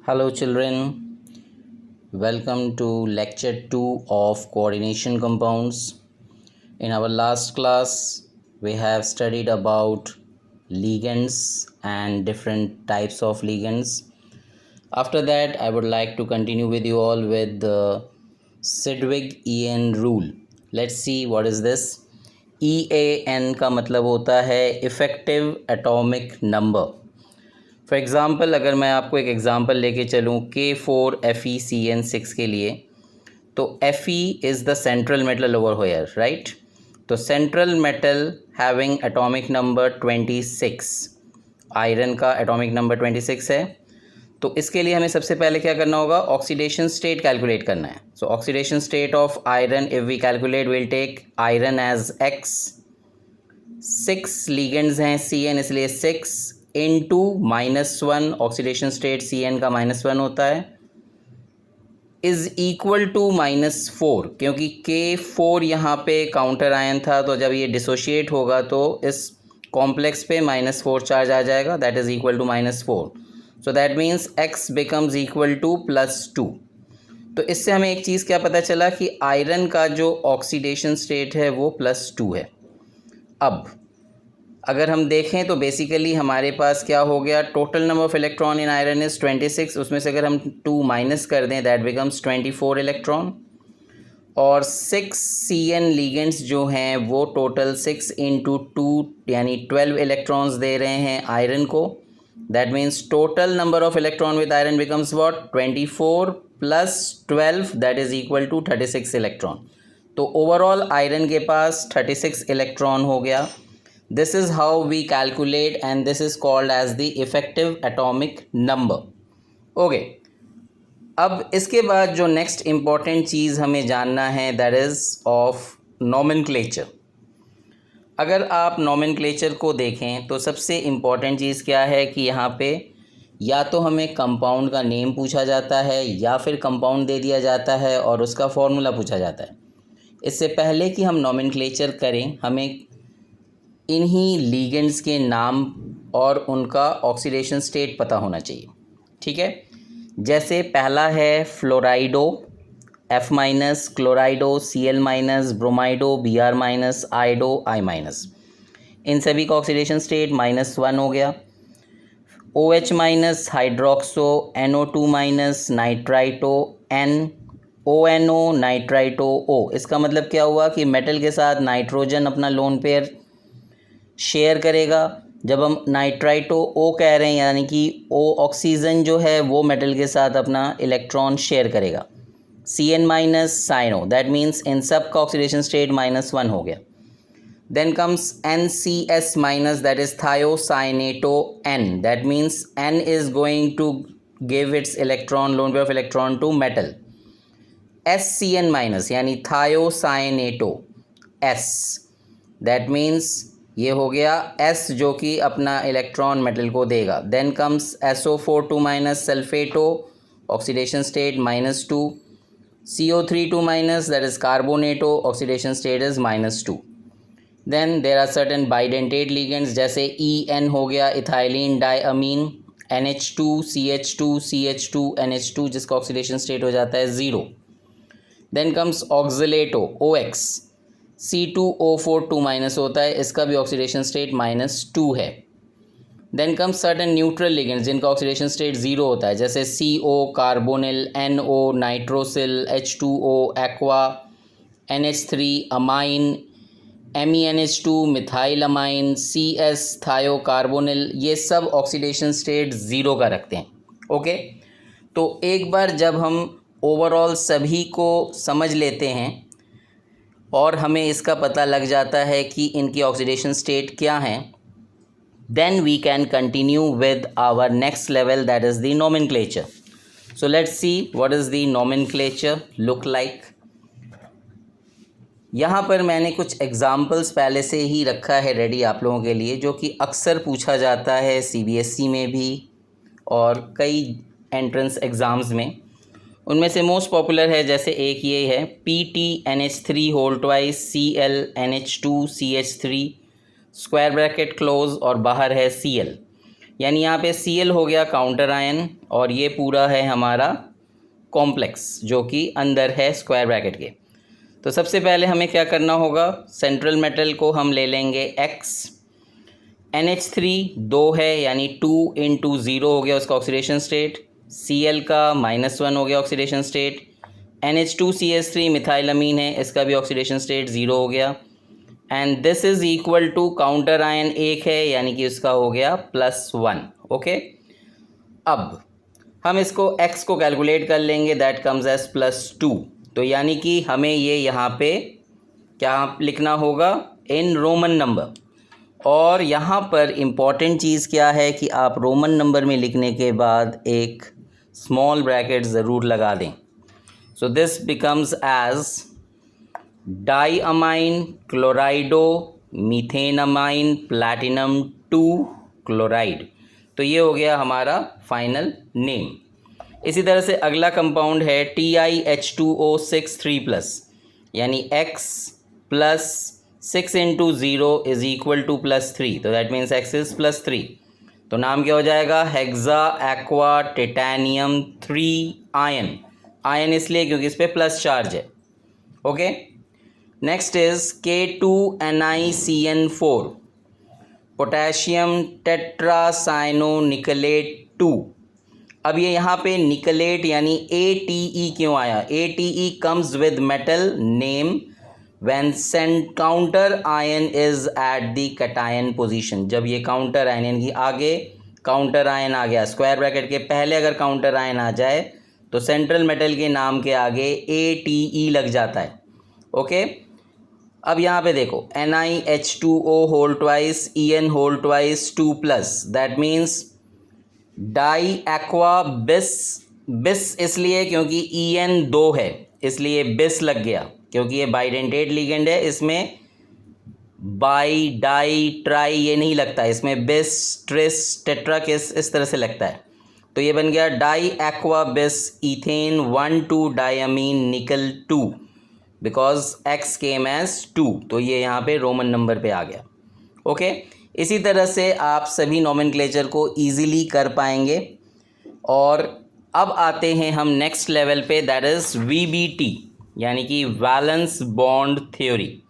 Hello children, welcome to lecture 2 of coordination compounds. In our last class, we have studied about ligands and different types of ligands. After that, I would like to continue with you all with the Sedgwick-Ean rule. Let's see what is this. EAN का मतलब होता है effective atomic number. For example अगर मैं आपको एक example लेके चलूँ K4FeCN6 के लिए, तो Fe is the central metal over here, right. तो central metal having atomic number 26, iron का एटॉमिक नंबर 26 है. तो इसके लिए हमें सबसे पहले क्या करना होगा, ऑक्सीडेशन स्टेट कैलकुलेट करना है. So oxidation state of iron if we calculate will take iron as X. 6 ligands हैं Cn, इसलिए 6 इंटू -1, ऑक्सीडेशन स्टेट Cn का -1 होता है, इज़ इक्वल टू -4. क्योंकि K4 यहाँ पे काउंटर आयन था, तो जब ये डिसोशिएट होगा तो इस कॉम्प्लेक्स पे -4 चार्ज आ जाएगा, that is equal to -4. So that means X becomes equal to +2. तो इससे हमें एक चीज़ क्या पता चला कि आयरन का जो ऑक्सीडेशन स्टेट है वो +2 है. अब अगर हम देखें तो बेसिकली हमारे पास क्या हो गया, total number of electron in iron is 26. उसमें से अगर हम 2 माइनस कर दें दैट बिकम्स 24 इलेक्ट्रॉन. और 6 Cn लिगेंड्स जो हैं वो टोटल 6 इंटू 2 यानी 12 इलेक्ट्रॉन्स दे रहे हैं आयरन को. That means total number of electron with iron becomes what, 24 plus 12 that is equal to 36 electron. तो ओवरऑल आयरन के पास 36 इलेक्ट्रॉन हो गया. This is how we calculate and this is called as the effective atomic number. Okay. अब इसके बाद जो next important चीज़ हमें जानना है दैट इज़ ऑफ नोमेनक्लेचर. अगर आप नोमेनक्लेचर को देखें तो सबसे इम्पॉर्टेंट चीज़ क्या है कि यहाँ पे या तो हमें कंपाउंड का नेम पूछा जाता है या फिर कंपाउंड दे दिया जाता है और उसका फॉर्मूला पूछा जाता है. इससे पहले कि हम नोमेनक्लेचर करें, हमें इन्हीं लीगेंड्स के नाम और उनका ऑक्सीडेशन स्टेट पता होना चाहिए. ठीक है, जैसे पहला है फ्लोराइडो F-, क्लोराइडो Cl-, ब्रोमाइडो Br-, आइडो I-. इन सभी का ऑक्सीडेशन स्टेट -1 हो गया. OH- hydroxo, NO2- nitrito N, ONO nitrito O. इसका मतलब क्या हुआ कि मेटल के साथ नाइट्रोजन अपना लोन पेयर शेयर करेगा. जब हम नाइट्राइटो O कह रहे हैं यानी कि O ऑक्सीजन जो है वो मेटल के साथ अपना इलेक्ट्रॉन शेयर करेगा. Cn- साइनो, दैट मीन्स इन सब का ऑक्सीडेशन स्टेट -1 हो गया. Then comes NCS- that is thiocyanato N, that means N is going to give its electron, lone pair of electron to metal. SCN- यानी thiocyanato S, that means ये हो गया S जो कि अपना इलेक्ट्रॉन मेटल को देगा. Then comes SO4 sulphato, oxidation state -2. CO3 that is carbonato, oxidation state is -2. Then there are certain bidentate ligands जैसे EN हो गया, इथाइलिन डाइअमीन, NH2CH2 NH2 जिसका ऑक्सीडेशन स्टेट हो जाता है 0. देन कम्स ऑक्सिलेटो OX, C2O4 होता है, इसका भी ऑक्सीडेशन स्टेट -2 है. Then comes certain neutral ligands जिनका ऑक्सीडेशन स्टेट 0 होता है, जैसे CO carbonyl, NO nitrosyl, H2O aqua, NH3 amine, MENH2 methyl amine, CS thiocarbonyl, ये सब ऑक्सीडेशन स्टेट 0 का रखते हैं. ओके, तो एक बार जब हम ओवरऑल सभी को समझ लेते हैं और हमें इसका पता लग जाता है कि इनकी ऑक्सीडेशन स्टेट क्या हैं, then we can continue with our next level, that is the nomenclature. So let's see what is the nomenclature look like. यहाँ पर मैंने कुछ एग्जाम्पल्स पहले से ही रखा है रेडी आप लोगों के लिए, जो कि अक्सर पूछा जाता है CBSE में भी और कई एंट्रेंस एग्ज़ाम्स में. उनमें से मोस्ट पॉपुलर है, जैसे एक ये है PTNH3 whole twice ClNH2CH3 square bracket close और बाहर है Cl. यानी यहाँ पे Cl हो गया काउंटर आयन और ये पूरा है हमारा कॉम्प्लेक्स जो कि अंदर है स्क्वायर ब्रैकेट के। तो सबसे पहले हमें क्या करना होगा, सेंट्रल मेटल को हम ले लेंगे X, NH3 2 है यानी 2 × 0 हो गया उसका ऑक्सीडेशन स्टेट, Cl का -1 हो गया ऑक्सीडेशन स्टेट, NH2CH3 मिथाइलमीन है, इसका भी ऑक्सीडेशन स्टेट 0 हो गया, and this is equal to counter ion 1 है यानी कि उसका हो गया +1। ओके, अब हम इसको x को कैलकुलेट कर लेंगे, दैट कम्स एज +2। तो यानी कि हमें ये यहाँ पे क्या लिखना होगा, इन रोमन नंबर। और यहाँ पर इम्पॉर्टेंट चीज़ क्या है कि आप रोमन नंबर में लिखने के बाद एक स्मॉल ब्रैकेट ज़रूर लगा दें। So this becomes as diamine chlorido methanamine platinum 2 chloride. तो ये हो गया हमारा फाइनल नेम। इसी तरह से अगला कंपाउंड है TiH2O6 3+, यानी X + 6 × 0 इज इक्वल टू +3, तो दैट मीन्स X इज +3। तो नाम क्या हो जाएगा, hexa aqua titanium 3 ion. Ion इसलिए क्योंकि इस पर प्लस चार्ज है। Okay, next is K2NiCN4 potassium tetracyanonickelate 2। अब ये यहाँ पे निकलेट यानी ATE क्यों आया, ATE comes with metal name when counter ion is at the cation position. जब ये काउंटर आयन यानी आगे काउंटर आयन आ गया, स्क्वायर ब्रैकेट के पहले अगर काउंटर आयन आ जाए तो सेंट्रल मेटल के नाम के आगे ATE लग जाता है। ओके, अब यहाँ पे देखो NiH2O2 En 2+, that means di aqua bis. Bis इसलिए क्योंकि En 2 है इसलिए बिस लग गया, क्योंकि ये बाइडेंटेट लिगेंड है, इसमें बाई डाई ट्राई ये नहीं लगता, इसमें बिस ट्रिस टेट्रा किस इस तरह से लगता है। तो ये बन गया डाई एक्वा बिस इथेन 1,2 डायमीन निकल 2 बिकॉज X केम एज 2। तो ये यहाँ पे रोमन नंबर पे आ गया। ओके, इसी तरह से आप सभी नोमेनक्लेचर को इजीली कर पाएंगे। और अब आते हैं हम नेक्स्ट लेवल पे, दैट इज़ VBT यानी कि valence bond theory.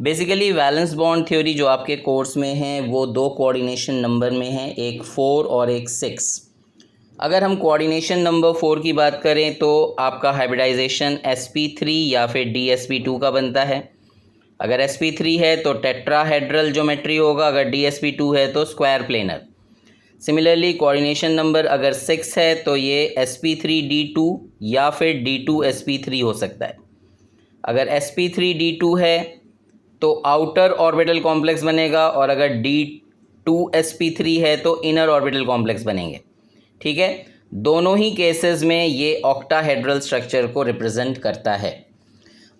Basically valence bond theory जो आपके कोर्स में है वो 2 कोऑर्डिनेशन नंबर में है, एक 4 और एक 6। अगर हम कोऑर्डिनेशन नंबर 4 की बात करें तो आपका हाइब्रिडाइजेशन sp3 या फिर dsp2 का बनता है। अगर sp3 है तो टेट्राहेड्रल ज्योमेट्री होगा, अगर dsp2 है तो square planar. Similarly coordination number अगर 6 है तो ये sp3d2 या फिर d2sp3 हो सकता है। अगर sp3d2 है तो आउटर ऑर्बिटल कॉम्प्लेक्स बनेगा, और अगर d2sp3 है तो इनर ऑर्बिटल कॉम्प्लेक्स बनेंगे। ठीक है, दोनों ही केसेस में ये ऑक्टाहेड्रल स्ट्रक्चर को रिप्रेजेंट करता है।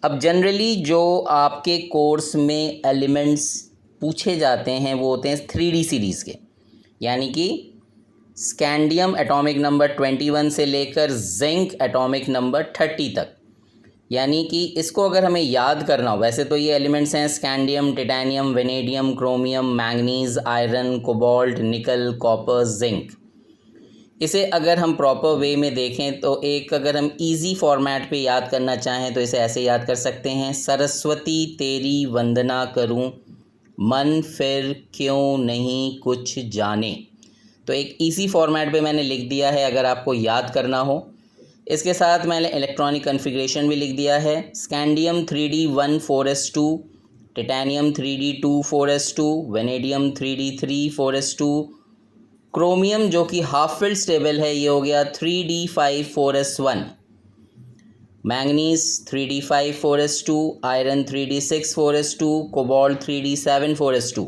अब जनरली जो आपके कोर्स में एलिमेंट्स पूछे जाते हैं वो होते हैं 3D सीरीज़ के, यानी कि स्कैंडियम एटॉमिक नंबर 21 से लेकर जिंक एटॉमिक नंबर 30 तक। यानी कि इसको अगर हमें याद करना हो, वैसे तो ये एलिमेंट्स हैं scandium, titanium, vanadium, chromium, manganese, iron, cobalt, निकल, कॉपर, जिंक। इसे अगर हम प्रॉपर वे में देखें तो एक अगर हम इजी फॉर्मेट पे याद करना चाहें तो इसे ऐसे याद कर सकते हैं, सरस्वती तेरी वंदना करूं, मन फिर क्यों नहीं कुछ जाने। तो एक इजी फॉर्मेट पे मैंने लिख दिया है अगर आपको याद करना हो। इसके साथ मैंने इलेक्ट्रॉनिक कन्फिग्रेशन भी लिख दिया है, scandium 3d1 4s2, titanium 3d2 4s2, vanadium 3d3 4s2, chromium जो कि हाफ फिल्ड स्टेबल है ये हो गया 3d5 4s1, manganese 3d5 4s2, iron 3d6 4s2, cobalt 3d7 4s2,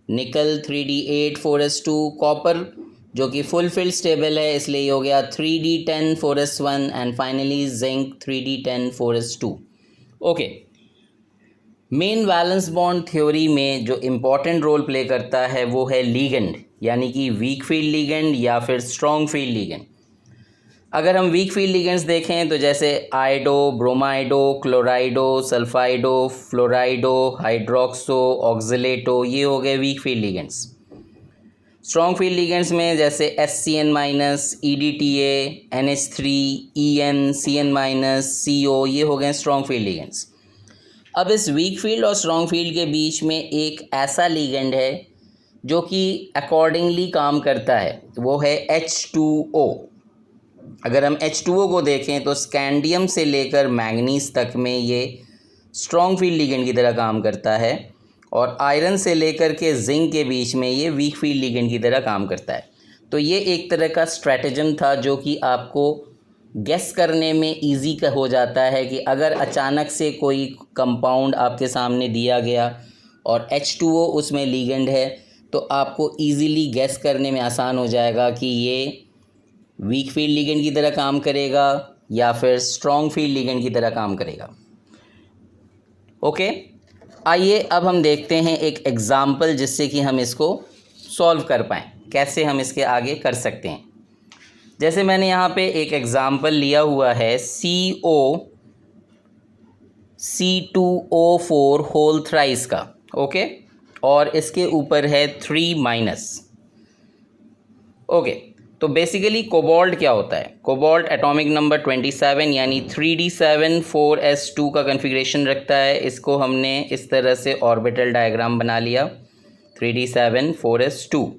निकल 3d8 4s2, कॉपर जो कि फुल फिल्ड स्टेबल है इसलिए ये हो गया 3d10 4s1, and finally zinc 3d10 4s2। Okay, main valence bond theory में जो इम्पॉर्टेंट रोल प्ले करता है वो है लीगेंड, यानी कि वीक फील्ड लीगेंड या फिर स्ट्रॉन्ग फील्ड लीगेंड। अगर हम वीक फील्ड लीगेंड्स देखें तो जैसे आइडो, ब्रोमाइडो, क्लोराइडो, सल्फाइडो, फ्लोराइडो, हाइड्रोक्सो, ऑक्जिलेटो, ये हो गए weak field ligands. Strong field ligands में जैसे SCN-, EDTA, NH3, EN, CN-, CO, ये हो गए स्ट्रॉन्ग फील्ड लिगेंड्स। अब इस वीक फील्ड और स्ट्रॉन्ग फील्ड के बीच में एक ऐसा लिगेंड है जो कि अकॉर्डिंगली काम करता है, वो है H2O। अगर हम H2O को देखें तो स्कैंडियम से लेकर मैंगनीज तक में ये स्ट्रॉन्ग फील्ड लिगेंड की तरह काम करता है, और आयरन से लेकर के जिंक के बीच में ये वीक फील्ड लिगेंड की तरह काम करता है। तो ये एक तरह का स्ट्रैटेजम था जो कि आपको गेस करने में इजी का हो जाता है कि अगर अचानक से कोई कंपाउंड आपके सामने दिया गया और H2O उसमें लिगेंड है तो आपको इजीली गेस करने में आसान हो जाएगा कि ये वीक फील्ड लिगेंड की तरह काम करेगा या फिर स्ट्रॉन्ग फील्ड लिगेंड की तरह काम करेगा। ओके, आइए अब हम देखते हैं एक एग्ज़ाम्पल जिससे कि हम इसको सॉल्व कर पाएँ, कैसे हम इसके आगे कर सकते हैं। जैसे मैंने यहाँ पे एक एग्ज़ाम्पल लिया हुआ है COC2O4 होल थ्राइस का, ओके, और इसके ऊपर है 3-। ओके, तो बेसिकली कोबाल्ट क्या होता है? कोबाल्ट एटॉमिक नंबर 27 यानी 3d7 4s2 का कन्फिग्रेशन रखता है। इसको हमने इस तरह से ऑर्बिटल डायग्राम बना लिया, 3d7 4s2।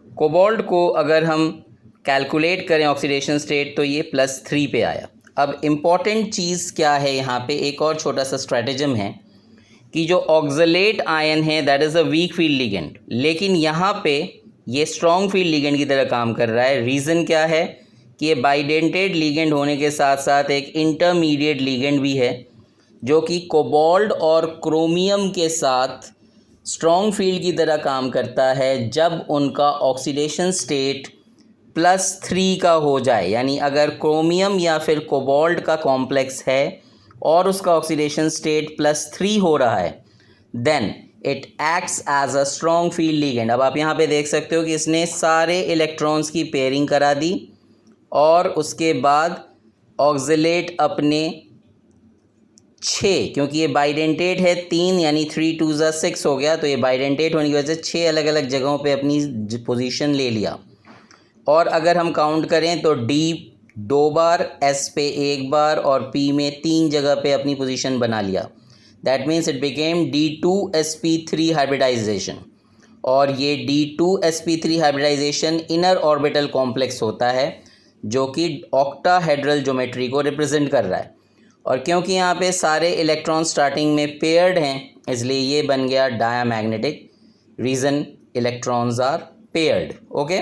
कोबाल्ट को अगर हम कैलकुलेट करें ऑक्सीडेशन स्टेट तो ये +3 पे आया। अब इम्पॉर्टेंट चीज़ क्या है यहाँ पे, एक और छोटा सा स्ट्रैटेजम है कि जो ऑक्सलेट आयन है that is a weak field ligand, लेकिन यहाँ पे ये स्ट्रॉन्ग फील्ड लिगेंड की तरह काम कर रहा है। रीज़न क्या है कि ये बाइडेंटेड लिगेंड होने के साथ साथ एक इंटरमीडिएट लिगेंड भी है जो कि कोबाल्ट और क्रोमियम के साथ स्ट्रॉन्ग फील्ड की तरह काम करता है जब उनका ऑक्सीडेशन स्टेट +3 का हो जाए। यानी अगर क्रोमियम या फिर कोबाल्ट का कॉम्प्लेक्स है और उसका ऑक्सीडेशन स्टेट +3 हो रहा है, then it acts as a strong field ligand. अब आप यहाँ पे देख सकते हो कि इसने सारे इलेक्ट्रॉन्स की पेयरिंग करा दी और उसके बाद ऑक्सलेट अपने 6, क्योंकि ये बाइडेंटेट है 3 यानी 3 2 6 हो गया, तो ये बाइडेंटेट होने की वजह से 6 अलग अलग जगहों पे अपनी पोजीशन ले लिया। और अगर हम काउंट करें तो D 2 बार, S पे 1 बार और P में 3 जगह पे अपनी पोजीशन बना लिया। That means it became D2sp3 hybridisation, और ये D2sp3 hybridisation inner orbital complex होता है जो कि ऑक्टाहेड्रल ज्योमेट्री को रिप्रेजेंट कर रहा है। और क्योंकि यहाँ पे सारे इलेक्ट्रॉन स्टार्टिंग में पेयर्ड हैं इसलिए ये बन गया diamagnetic, reason electrons are paired. Okay,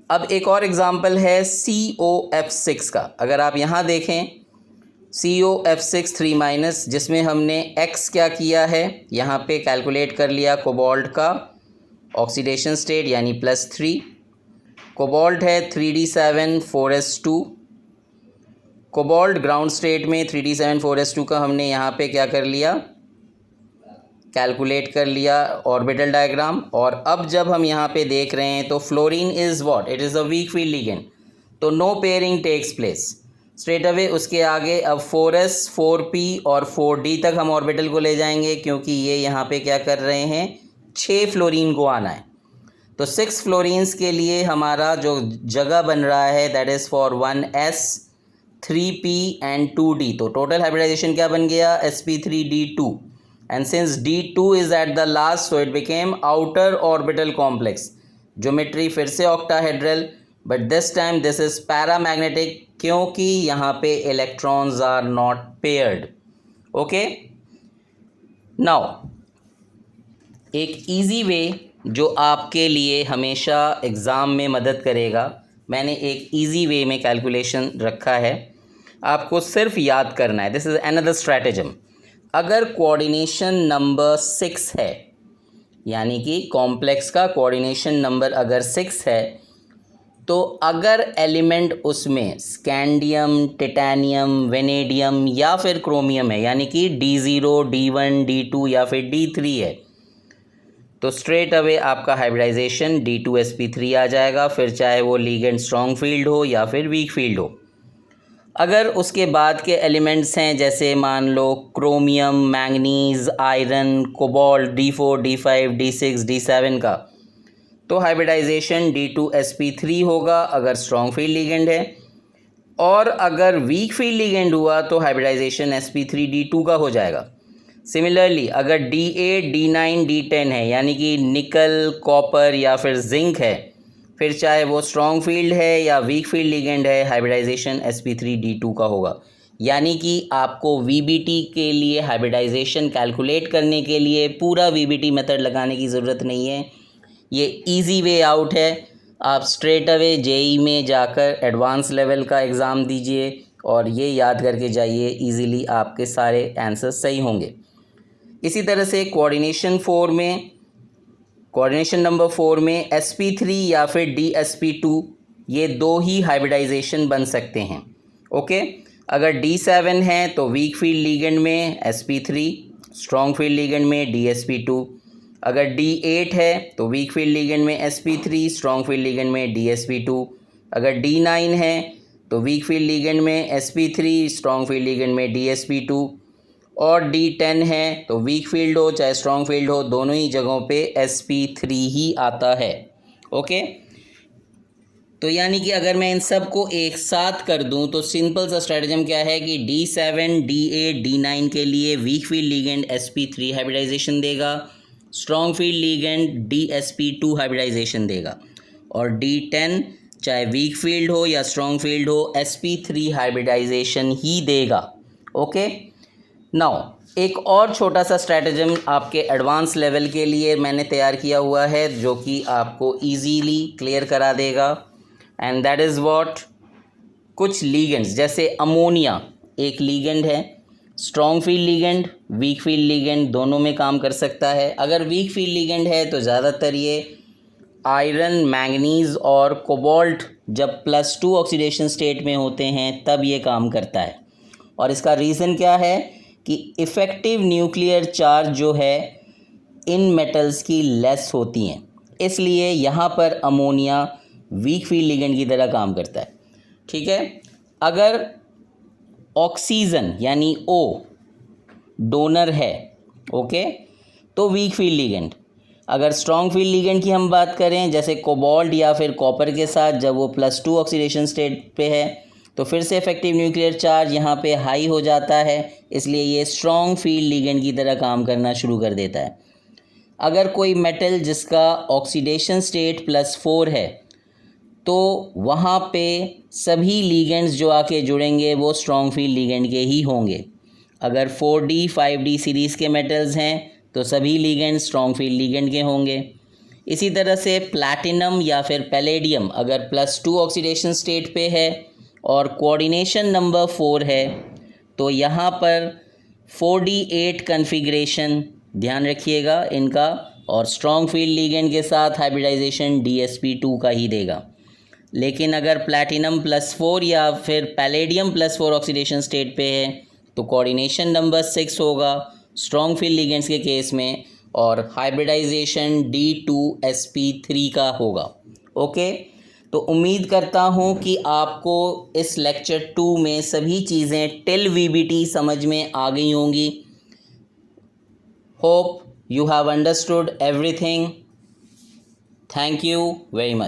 अब एक और एग्जांपल है COF6 का। अगर आप यहाँ देखें COF6 3-, जिसमें हमने X क्या किया है, यहाँ पे कैलकुलेट कर लिया कोबाल्ट का ऑक्सीडेशन स्टेट यानी +3। कोबाल्ट है 3d7 4s2। Cobalt ground state में 3d7 4s2 का हमने यहाँ पे क्या कर लिया, कैलकुलेट कर लिया ऑर्बिटल डायग्राम। और अब जब हम यहाँ पे देख रहे हैं तो fluorine is what, it is a weak field ligand, तो no pairing takes place. Straight away उसके आगे अब 4s 4p और 4d तक हम ऑर्बिटल को ले जाएंगे क्योंकि ये यहाँ पे क्या कर रहे हैं, 6 फ्लोरीन को आना है। तो 6 फ्लोरीन्स के लिए हमारा जो जगह बन रहा है that is for 1s 3p and 2d। तो टोटल हाइब्रिडाइजेशन क्या बन गया, sp3d2, and since D2 is at the last so it became outer orbital complex। Geometry फिर से octahedral but this time this is paramagnetic क्योंकि यहाँ पे electrons are not paired। okay, now एक easy way जो आपके लिए हमेशा एग्ज़ाम में मदद करेगा, मैंने एक easy way में कैलकुलेशन रखा है, आपको सिर्फ याद करना है। This is another stratagem. अगर कोऑर्डिनेशन नंबर 6 है, यानी कि कॉम्प्लेक्स का कोऑर्डिनेशन नंबर अगर 6 है, तो अगर एलिमेंट उसमें स्कैंडियम, टिटेनियम, वेनेडियम या फिर क्रोमियम है, यानी कि D0 D1 D2 या फिर D3 है, तो स्ट्रेट अवे आपका हाइब्रिडाइजेशन D2sp3 आ जाएगा, फिर चाहे वो लिगेंड स्ट्रॉन्ग फील्ड हो या फिर वीक फील्ड हो। अगर उसके बाद के एलिमेंट्स हैं जैसे मान लो chromium, manganese, iron, cobalt D4 D5 D6 D7 का, तो हाइब्रिडाइजेशन D2sp3 होगा अगर स्ट्रॉन्ग फील्ड लिगेंड है, और अगर वीक फील्ड लिगेंड हुआ तो हाइब्रिडाइजेशन sp3d2 का हो जाएगा। सिमिलरली अगर D8, D9, D10 है यानी कि निकल, कॉपर या फिर जिंक है, फिर चाहे वो स्ट्रॉन्ग फील्ड है या वीक फील्ड लिगेंड है, हाइब्रिडाइजेशन sp3d2 का होगा। यानी कि आपको VBT के लिए हाइब्रिडाइजेशन कैलकुलेट करने के लिए पूरा VBT मेथड लगाने की ज़रूरत नहीं है। ये इजी वे आउट है। आप स्ट्रेट अवे जेई में जाकर एडवांस लेवल का एग्ज़ाम दीजिए और ये याद करके जाइए, इजीली आपके सारे आंसर सही होंगे। इसी तरह से कोऑर्डिनेशन नंबर 4 में sp3 या फिर DSP2 ये दो ही हाइब्रिडाइजेशन बन सकते हैं। ओके, अगर D7 है तो वीक फील्ड लिगेंड में sp3, स्ट्रॉन्ग फील्ड लिगेंड में DSP2। अगर D8 है तो वीक फील्ड लिगेंड में sp3, स्ट्रॉन्ग फील्ड लिगेंड में DSP2। अगर D9 है तो वीक फील्ड लिगेंड में sp3, स्ट्रॉन्ग फील्ड लिगेंड में DSP2। और D10 है तो वीक फील्ड हो चाहे स्ट्रॉन्ग फील्ड हो, दोनों ही जगहों पे sp3 ही आता है। ओके, तो यानी कि अगर मैं इन सब को एक साथ कर दूं तो सिंपल सा स्ट्रेटजम क्या है कि D7, D8, D9 के लिए weak field ligand sp3 hybridisation देगा, strong field ligand DSP2 hybridisation देगा, और D10 चाहे वीक फील्ड हो या स्ट्रॉन्ग फील्ड हो sp3 हाइब्रिडाइजेशन ही देगा। ओके, नाउ एक और छोटा सा स्ट्रैटेजम आपके एडवांस लेवल के लिए मैंने तैयार किया हुआ है जो कि आपको इजीली क्लियर करा देगा, एंड दैट इज़ व्हाट, कुछ लीगेंड्स जैसे अमोनिया एक लीगेंड है, strong field ligand, weak field ligand दोनों में काम कर सकता है। अगर वीक फील्ड लीगेंड है तो ज़्यादातर ये आयरन, मैंगनीज़ और कोबाल्ट जब +2 ऑक्सीडेशन स्टेट में होते हैं तब ये काम करता है। और इसका रीज़न क्या है कि इफ़ेक्टिव न्यूक्लियर चार्ज जो है इन मेटल्स की लेस होती हैं, इसलिए यहाँ पर अमोनिया वीक फील्ड लिगेंड की तरह काम करता है। ठीक है, अगर ऑक्सीजन यानी O डोनर है, ओके, तो वीक फील्ड लिगेंड। अगर स्ट्रॉन्ग फील्ड लिगेंड की हम बात करें जैसे कोबाल्ट या फिर कॉपर के साथ, जब वो +2 ऑक्सीडेशन स्टेट पे है तो फिर से इफेक्टिव न्यूक्लियर चार्ज यहाँ पे हाई हो जाता है, इसलिए ये स्ट्रॉन्ग फील्ड लिगेंड की तरह काम करना शुरू कर देता है। अगर कोई मेटल जिसका ऑक्सीडेशन स्टेट +4 है तो वहाँ पे सभी लिगेंड्स जो आके जुड़ेंगे वो स्ट्रॉन्ग फील्ड लिगेंड के ही होंगे। अगर 4D 5D सीरीज़ के मेटल्स हैं तो सभी लिगेंड स्ट्रॉन्ग फील्ड लिगेंड के होंगे। इसी तरह से प्लैटिनम या फिर पैलेडियम अगर +2 ऑक्सीडेशन स्टेट पे है और कोऑर्डिनेशन नंबर 4 है तो यहाँ पर 4D8 कन्फिग्रेशन ध्यान रखिएगा इनका, और स्ट्रॉन्ग फील्ड लिगेंड के साथ हाइब्रिडाइजेशन DSP2 का ही देगा। लेकिन अगर प्लैटिनम +4 या फिर पैलेडियम +4 ऑक्सीडेशन स्टेट पे है तो कोऑर्डिनेशन नंबर 6 होगा स्ट्रॉन्ग फील्ड लिगेंड्स के केस में, और हाइब्रिडाइजेशन D2sp3 का होगा। ओके, तो उम्मीद करता हूँ कि आपको इस लेक्चर 2 में सभी चीज़ें टिल VBT समझ में आ गई होंगी। Hope you have understood everything. Thank you very much.